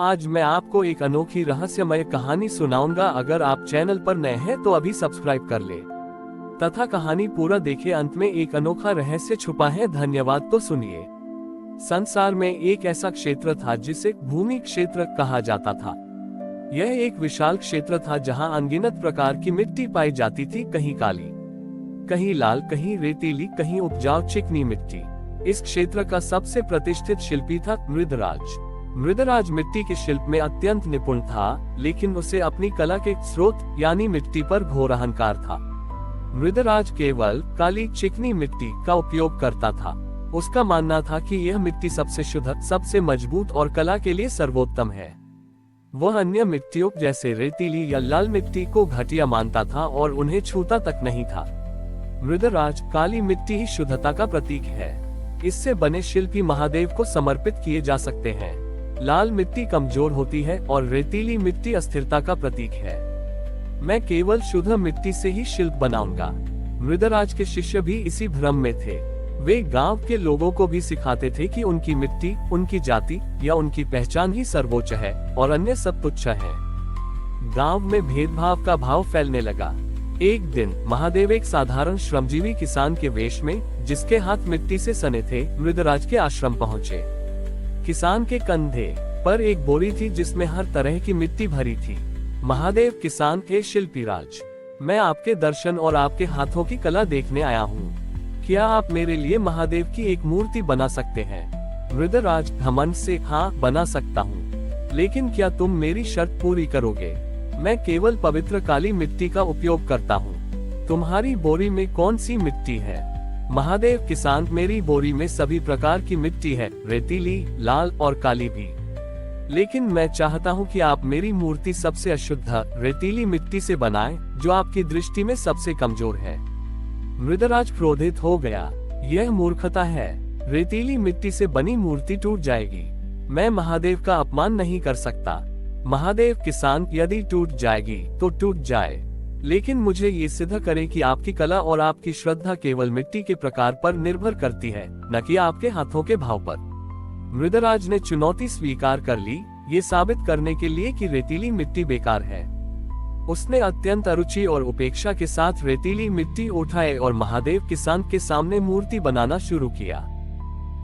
आज मैं आपको एक अनोखी रहस्यमय कहानी सुनाऊंगा। अगर आप चैनल पर नए हैं तो अभी सब्सक्राइब कर ले तथा कहानी पूरा देखे। अंत में एक अनोखा रहस्य छुपा है। धन्यवाद। तो सुनिए। संसार में एक ऐसा क्षेत्र था जिसे भूमि क्षेत्र कहा जाता था। यह एक विशाल क्षेत्र था जहां अनगिनत प्रकार की मिट्टी पाई जाती थी, कहीं काली, कहीं लाल, कहीं रेतीली, कहीं उपजाऊ चिकनी मिट्टी। इस क्षेत्र का सबसे प्रतिष्ठित शिल्पी था मृदराज। मृदराज मिट्टी के शिल्प में अत्यंत निपुण था, लेकिन उसे अपनी कला के स्रोत यानी मिट्टी पर घोर अहंकार था। मृदराज केवल काली चिकनी मिट्टी का उपयोग करता था। उसका मानना था कि यह मिट्टी सबसे शुद्ध, सबसे मजबूत और कला के लिए सर्वोत्तम है। वह अन्य मिट्टियों जैसे रेतीली या लाल मिट्टी को घटिया मानता था और उन्हें छूता तक नहीं था। मृदराज काली मिट्टी ही शुद्धता का प्रतीक है। इससे बने शिल्पी महादेव को समर्पित किए जा सकते हैं। लाल मिट्टी कमजोर होती है और रेतीली मिट्टी अस्थिरता का प्रतीक है। मैं केवल शुद्ध मिट्टी से ही शिल्प बनाऊंगा। मृदराज के शिष्य भी इसी भ्रम में थे। वे गांव के लोगों को भी सिखाते थे कि उनकी मिट्टी, उनकी जाति या उनकी पहचान ही सर्वोच्च है और अन्य सब तुच्छ है। गांव में भेदभाव का भाव फैलने लगा। एक दिन महादेव एक साधारण श्रमजीवी किसान के वेश में, जिसके हाथ मिट्टी से सने थे, मृदराज के आश्रम पहुंचे। किसान के कंधे पर एक बोरी थी जिसमें हर तरह की मिट्टी भरी थी। महादेव किसान थे, शिल्पीराज, मैं आपके दर्शन और आपके हाथों की कला देखने आया हूँ। क्या आप मेरे लिए महादेव की एक मूर्ति बना सकते हैं? मृदराज घमंड से, हाँ बना सकता हूँ, लेकिन क्या तुम मेरी शर्त पूरी करोगे? मैं केवल पवित्र काली मिट्टी का उपयोग करता हूँ। तुम्हारी बोरी में कौन सी मिट्टी है? महादेव किसान, मेरी बोरी में सभी प्रकार की मिट्टी है, रेतीली, लाल और काली भी। लेकिन मैं चाहता हूँ कि आप मेरी मूर्ति सबसे अशुद्ध रेतीली मिट्टी से बनाएं, जो आपकी दृष्टि में सबसे कमजोर है। मृदराज क्रोधित हो गया। यह मूर्खता है। रेतीली मिट्टी से बनी मूर्ति टूट जाएगी। मैं महादेव का अपमान नहीं कर सकता। महादेव किसान, यदि टूट जाएगी तो टूट जाए, लेकिन मुझे ये सिद्ध करें कि आपकी कला और आपकी श्रद्धा केवल मिट्टी के प्रकार पर निर्भर करती है, न कि आपके हाथों के भाव पर। मृदराज ने चुनौती स्वीकार कर ली, ये साबित करने के लिए कि रेतीली मिट्टी बेकार है। उसने अत्यंत अरुचि और उपेक्षा के साथ रेतीली मिट्टी उठाए और महादेव किसान के सामने मूर्ति बनाना शुरू किया।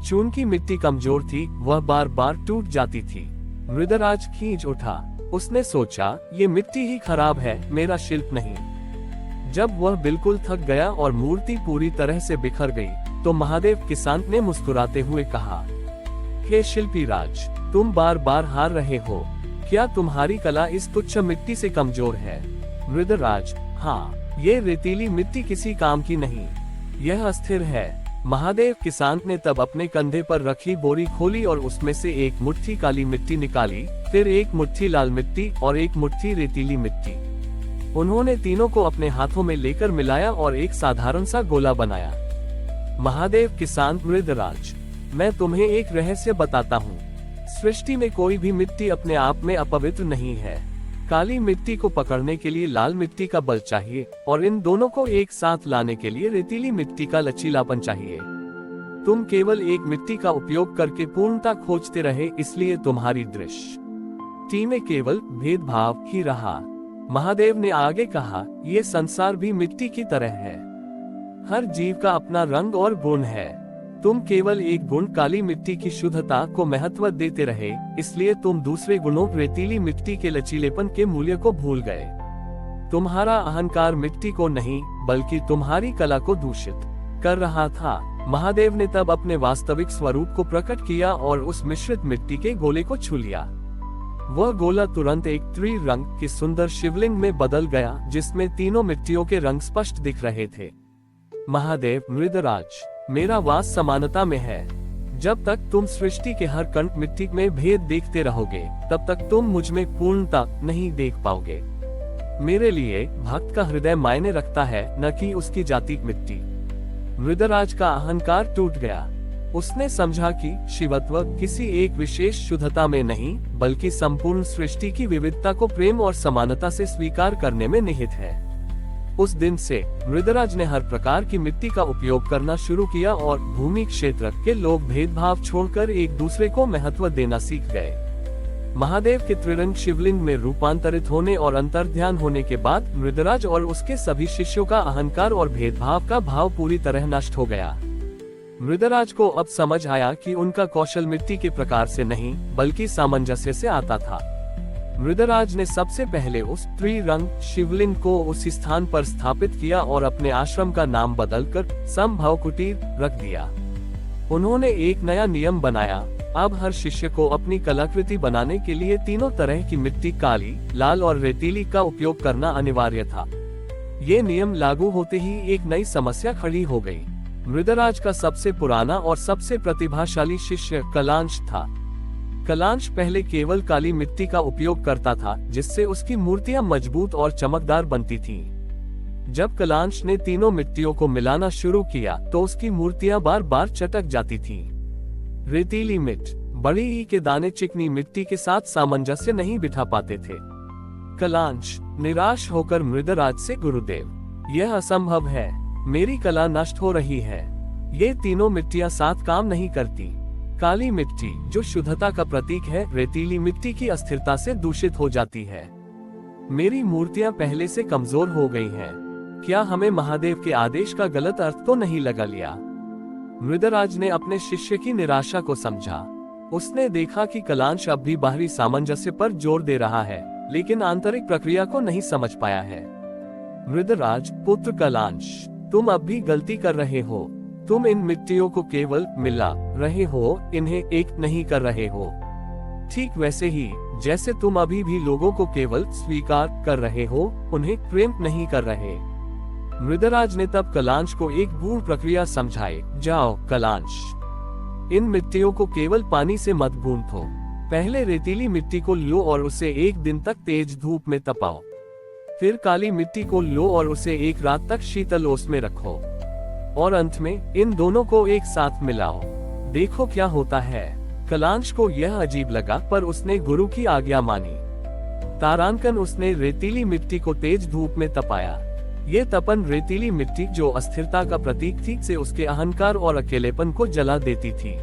चून की मिट्टी कमजोर थी, वह बार बार टूट जाती थी। मृदराज खींच उठा। उसने सोचा, ये मिट्टी ही खराब है, मेरा शिल्प नहीं। जब वह बिल्कुल थक गया और मूर्ति पूरी तरह से बिखर गई, तो महादेव किसान ने मुस्कुराते हुए कहा, हे शिल्पीराज, तुम बार बार हार रहे हो। क्या तुम्हारी कला इस तुच्छ मिट्टी से कमजोर है? मृदराज, हाँ, ये रेतीली मिट्टी किसी काम की नहीं, यह अस्थिर है। महादेव किसान ने तब अपने कंधे पर रखी बोरी खोली और उसमें से एक मुट्ठी काली मिट्टी निकाली, फिर एक मुट्ठी लाल मिट्टी और एक मुट्ठी रेतीली मिट्टी। उन्होंने तीनों को अपने हाथों में लेकर मिलाया और एक साधारण सा गोला बनाया। महादेव किसान, मृदराज, मैं तुम्हें एक रहस्य बताता हूँ। सृष्टि में कोई भी मिट्टी अपने आप में अपवित्र नहीं है। काली मिट्टी को पकड़ने के लिए लाल मिट्टी का बल चाहिए और इन दोनों को एक साथ लाने के लिए रेतीली मिट्टी का लचीलापन चाहिए। तुम केवल एक मिट्टी का उपयोग करके पूर्णता खोजते रहे, इसलिए तुम्हारी दृष्टि में केवल भेदभाव ही रहा। महादेव ने आगे कहा, ये संसार भी मिट्टी की तरह है। हर जीव का अपना रंग और गुण है। तुम केवल एक गुण काली मिट्टी की शुद्धता को महत्व देते रहे, इसलिए तुम दूसरे गुणों रेतीली मिट्टी के लचीलेपन के मूल्य को भूल गए। तुम्हारा अहंकार मिट्टी को नहीं, बल्कि तुम्हारी कला को दूषित कर रहा था। महादेव ने तब अपने वास्तविक स्वरूप को प्रकट किया और उस मिश्रित मिट्टी के गोले को छू लिया। वह गोला तुरंत एक त्रिरंग की सुंदर शिवलिंग में बदल गया, जिसमें तीनों मिट्टियों के रंग स्पष्ट दिख रहे थे। महादेव, मृदराज, मेरा वास समानता में है। जब तक तुम सृष्टि के हर कण मिट्टी में भेद देखते रहोगे, तब तक तुम मुझ में पूर्णता नहीं देख पाओगे। मेरे लिए भक्त का हृदय मायने रखता है, न कि उसकी जाति मिट्टी। मृदराज का अहंकार टूट गया। उसने समझा कि शिवत्व किसी एक विशेष शुद्धता में नहीं, बल्कि संपूर्ण सृष्टि की विविधता को प्रेम और समानता से स्वीकार करने में निहित है। उस दिन से मृदराज ने हर प्रकार की मिट्टी का उपयोग करना शुरू किया और भूमि क्षेत्र के लोग भेदभाव छोड़कर एक दूसरे को महत्व देना सीख गए। महादेव के त्रिरंग शिवलिंग में रूपांतरित होने और अंतर्ध्यान होने के बाद मृदराज और उसके सभी शिष्यों का अहंकार और भेदभाव का भाव पूरी तरह नष्ट हो गया। मृदराज को अब समझ आया कि उनका कौशल मिट्टी के प्रकार से नहीं बल्कि सामंजस्य से आता था। मृदराज ने सबसे पहले उस त्रिरंग शिवलिंग को उसी स्थान पर स्थापित किया और अपने आश्रम का नाम बदलकर संभव कुटीर रख दिया। उन्होंने एक नया नियम बनाया, अब हर शिष्य को अपनी कलाकृति बनाने के लिए तीनों तरह की मिट्टी, काली, लाल और रेतीली का उपयोग करना अनिवार्य था। ये नियम लागू होते ही एक नई समस्या खड़ी हो गई। मृदराज का सबसे पुराना और सबसे प्रतिभाशाली शिष्य कलांश था। कलांश पहले केवल काली मिट्टी का उपयोग करता था, जिससे उसकी मूर्तियां मजबूत और चमकदार बनती थीं। जब कलांश ने तीनों मिट्टियों को मिलाना शुरू किया तो उसकी मूर्तियां बार बार चटक जाती थीं। रेतीली मिट्टी, बड़ी ई के दाने चिकनी मिट्टी के साथ सामंजस्य नहीं बिठा पाते थे। कलांश निराश होकर मृदराज से, गुरुदेव, यह असंभव है, मेरी कला नष्ट हो रही है, ये तीनों मिट्टियां साथ काम नहीं करती। काली मिट्टी जो शुद्धता का प्रतीक है, रेतीली मिट्टी की अस्थिरता से दूषित हो जाती है। मेरी मूर्तियां पहले से कमजोर हो गई हैं। क्या हमें महादेव के आदेश का गलत अर्थ तो नहीं लगा लिया? मृदराज ने अपने शिष्य की निराशा को समझा। उसने देखा कि कलांश अब भी बाहरी सामंजस्य पर जोर दे रहा है, लेकिन आंतरिक प्रक्रिया को नहीं समझ पाया है। मृदराज पुत्र कलांश, तुम अब भी गलती कर रहे हो। तुम इन मिट्टियों को केवल मिला रहे हो, इन्हें एक नहीं कर रहे हो। ठीक वैसे ही जैसे तुम अभी भी लोगों को केवल स्वीकार कर रहे हो, उन्हें प्रेम नहीं कर रहे। मृदराज ने तब कलांश को एक गूढ़ प्रक्रिया समझाई। जाओ कलांश, इन मिट्टियों को केवल पानी से मत गूंथो। पहले रेतीली मिट्टी को लो और उसे एक दिन तक तेज धूप में तपाओ। फिर काली मिट्टी को लो और उसे एक रात तक शीतल ओस में रखो, और अंत में इन दोनों को एक साथ मिलाओ। देखो क्या होता है। कलांश को यह अजीब लगा, पर उसने गुरु की आज्ञा मानी। तारांकन उसने रेतीली मिट्टी को तेज धूप में तपाया। ये तपन रेतीली मिट्टी जो अस्थिरता का प्रतीक थी, से उसके अहंकार और अकेलेपन को जला देती थी।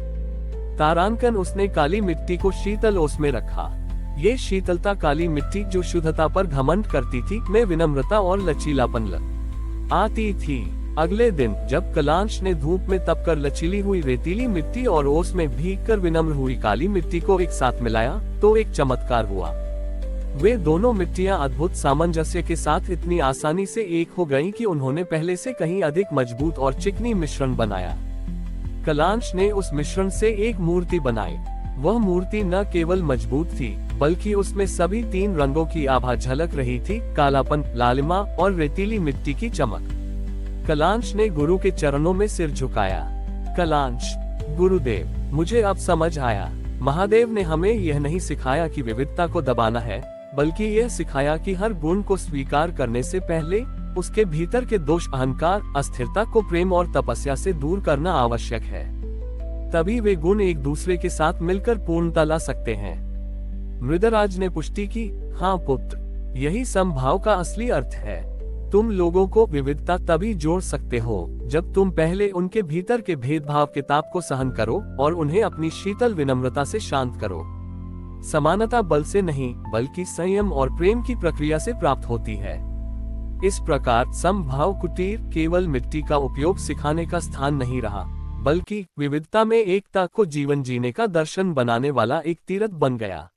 तारांकन उसने काली मिट्टी को शीतल ओस में रखा। ये शीतलता काली मिट्टी जो शुद्धता पर घमंड करती थी, में विनम्रता और लचीलापन आती थी। अगले दिन जब कलांश ने धूप में तपकर लचीली हुई रेतीली मिट्टी और ओस में भीगकर विनम्र हुई काली मिट्टी को एक साथ मिलाया, तो एक चमत्कार हुआ। वे दोनों मिट्टियां अद्भुत सामंजस्य के साथ इतनी आसानी से एक हो गईं कि उन्होंने पहले से कहीं अधिक मजबूत और चिकनी मिश्रण बनाया। कलांश ने उस मिश्रण से एक मूर्ति बनाई। वह मूर्ति न केवल मजबूत थी, बल्कि उसमें सभी तीन रंगों की आभा झलक रही थी, कालापन, लालिमा और रेतीली मिट्टी की चमक। कलांश ने गुरु के चरणों में सिर झुकाया। कलांश, गुरुदेव, मुझे अब समझ आया। महादेव ने हमें यह नहीं सिखाया कि विविधता को दबाना है, बल्कि यह सिखाया कि हर गुण को स्वीकार करने से पहले उसके भीतर के दोष, अहंकार, अस्थिरता को प्रेम और तपस्या से दूर करना आवश्यक है। तभी वे गुण एक दूसरे के साथ मिलकर पूर्णता ला सकते हैं। मृदराज ने पुष्टि की, हाँ पुत्र, यही समभाव का असली अर्थ है। तुम लोगों को विविधता तभी जोड़ सकते हो जब तुम पहले उनके भीतर के भेदभाव के ताप को सहन करो और उन्हें अपनी शीतल विनम्रता से शांत करो। समानता बल से नहीं, बल्कि संयम और प्रेम की प्रक्रिया से प्राप्त होती है। इस प्रकार समभाव कुटीर केवल मिट्टी का उपयोग सिखाने का स्थान नहीं रहा, बल्कि विविधता में एकता को जीवन जीने का दर्शन बनाने वाला एक तीर्थ बन गया।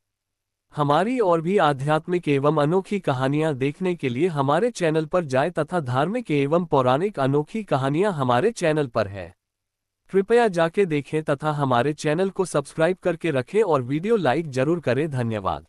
हमारी और भी आध्यात्मिक एवं अनोखी कहानियां देखने के लिए हमारे चैनल पर जाएं तथा धार्मिक एवं पौराणिक अनोखी कहानियां हमारे चैनल पर है। कृपया जाके देखें तथा हमारे चैनल को सब्सक्राइब करके रखें और वीडियो लाइक जरूर करें। धन्यवाद।